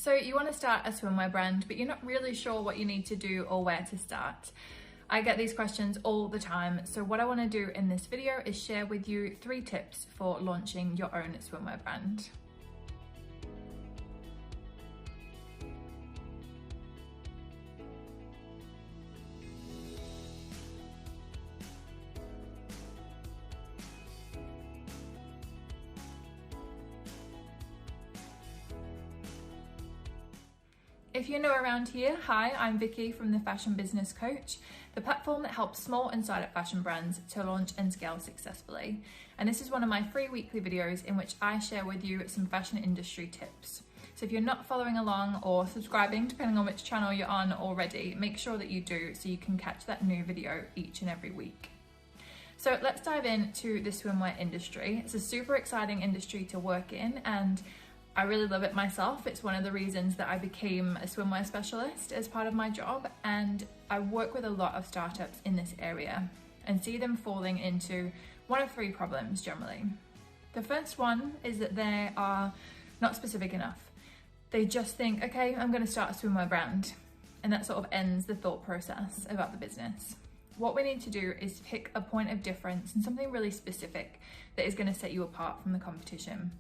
So you want to start a swimwear brand, but you're not really sure what you need to do or where to start. I get these questions all the time, so what I want to do in this video is share with you 3 tips for launching your own swimwear brand. If you're new around here, hi, I'm Vicki from the Fashion Business Coach, the platform that helps small and startup fashion brands to launch and scale successfully. And this is one of my free weekly videos in which I share with you some fashion industry tips. So if you're not following along or subscribing, depending on which channel you're on already, make sure that you do so you can catch that new video each and every week. So let's dive into the swimwear industry. It's a super exciting industry to work in, and I really love it myself. It's one of the reasons that I became a swimwear specialist as part of my job, and I work with a lot of startups in this area and see them falling into one of 3 problems generally. The first one is that they are not specific enough. They just think, okay, I'm going to start a swimwear brand, and that sort of ends the thought process about the business. What we need to do is pick a point of difference and something really specific that is going to set you apart from the competition.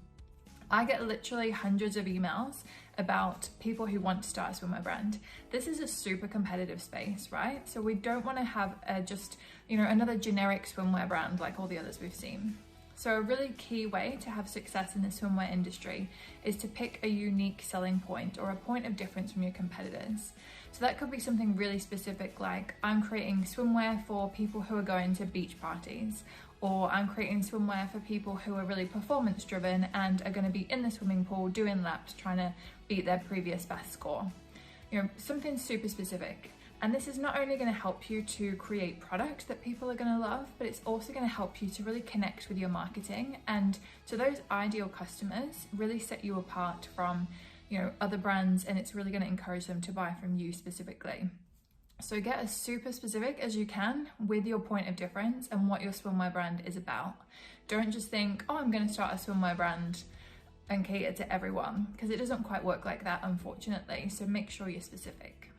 I get literally hundreds of emails about people who want to start a swimwear brand. This is a super competitive space, right? So we don't want to have just, another generic swimwear brand like all the others we've seen. So a really key way to have success in the swimwear industry is to pick a unique selling point or a point of difference from your competitors. So that could be something really specific, like I'm creating swimwear for people who are going to beach parties, or I'm creating swimwear for people who are really performance driven and are going to be in the swimming pool doing laps trying to beat their previous best score. Something super specific. And this is not only going to help you to create product that people are going to love, but it's also going to help you to really connect with your marketing and to those ideal customers, really set you apart from other brands, and it's really going to encourage them to buy from you specifically. So get as super specific as you can with your point of difference and what your swimwear brand is about. Don't just think, oh, I'm going to start a swimwear brand and cater to everyone, because it doesn't quite work like that, unfortunately. So make sure you're specific.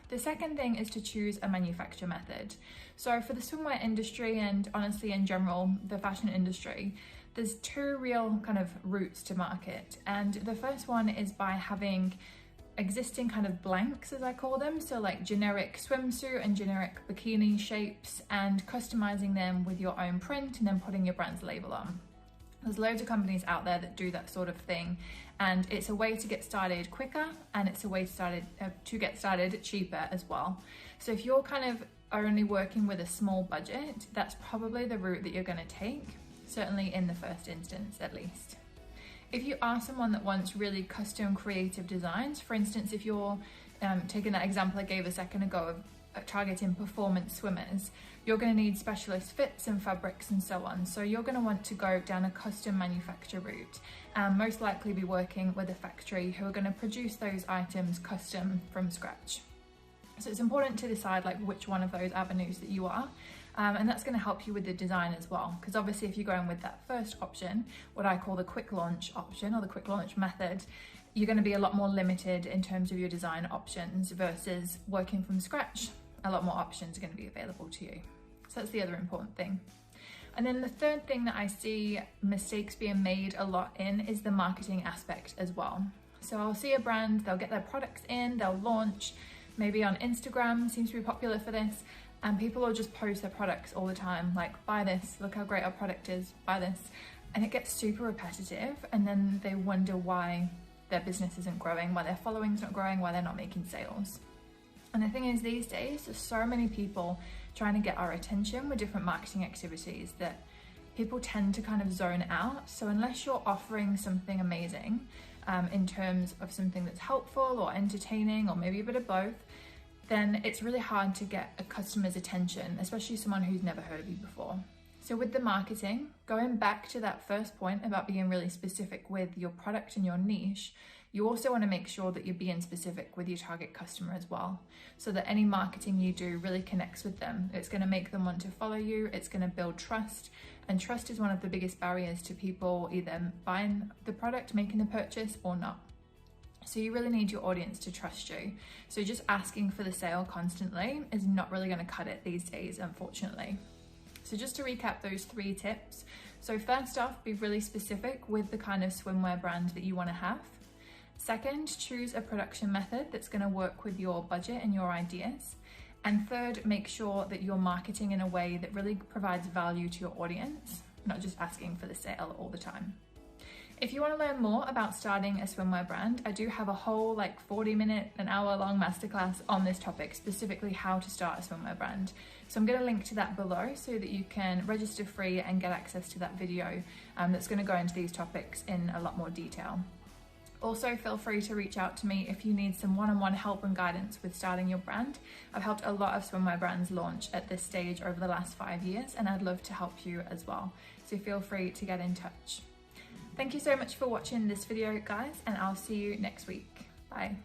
The second thing is to choose a manufacture method. So for the swimwear industry, and honestly in general, the fashion industry, there's 2 real kind of routes to market. And the first one is by having existing kind of blanks, as I call them, so like generic swimsuit and generic bikini shapes, and customizing them with your own print and then putting your brand's label on. There's loads of companies out there that do that sort of thing, and it's a way to get started quicker, and it's a way to get started cheaper as well. So if you're kind of only working with a small budget, that's probably the route that you're going to take, certainly in the first instance at least. If you are someone that wants really custom creative designs, for instance, if you're taking that example I gave a second ago of targeting performance swimmers, you're going to need specialist fits and fabrics and so on. So you're going to want to go down a custom manufacture route and most likely be working with a factory who are going to produce those items custom from scratch. So it's important to decide which one of those avenues that you are. And that's going to help you with the design as well, because obviously if you're going with that first option, what I call the quick launch option or the quick launch method, you're going to be a lot more limited in terms of your design options versus working from scratch. A lot more options are going to be available to you. So that's the other important thing. And then the third thing that I see mistakes being made a lot in is the marketing aspect as well. So I'll see a brand, they'll get their products in, they'll launch, maybe on Instagram, seems to be popular for this, and people will just post their products all the time, like, buy this, look how great our product is, buy this. And it gets super repetitive, and then they wonder why their business isn't growing, why their following's not growing, why they're not making sales. And the thing is, these days, there's so many people trying to get our attention with different marketing activities that people tend to kind of zone out. So unless you're offering something amazing in terms of something that's helpful or entertaining or maybe a bit of both, then it's really hard to get a customer's attention, especially someone who's never heard of you before. So with the marketing, going back to that first point about being really specific with your product and your niche, you also want to make sure that you're being specific with your target customer as well, so that any marketing you do really connects with them. It's going to make them want to follow you, it's going to build trust, and trust is one of the biggest barriers to people either buying the product, making the purchase, or not. So you really need your audience to trust you. So just asking for the sale constantly is not really going to cut it these days, unfortunately. So just to recap those 3 tips. So first off, be really specific with the kind of swimwear brand that you want to have. Second, choose a production method that's going to work with your budget and your ideas. And third, make sure that you're marketing in a way that really provides value to your audience, not just asking for the sale all the time. If you want to learn more about starting a swimwear brand, I do have a whole 40-minute, an hour-long masterclass on this topic, specifically how to start a swimwear brand. So I'm going to link to that below so that you can register free and get access to that video that's going to go into these topics in a lot more detail. Also, feel free to reach out to me if you need some one-on-one help and guidance with starting your brand. I've helped a lot of swimwear brands launch at this stage over the last 5 years, and I'd love to help you as well. So feel free to get in touch. Thank you so much for watching this video, guys, and I'll see you next week. Bye.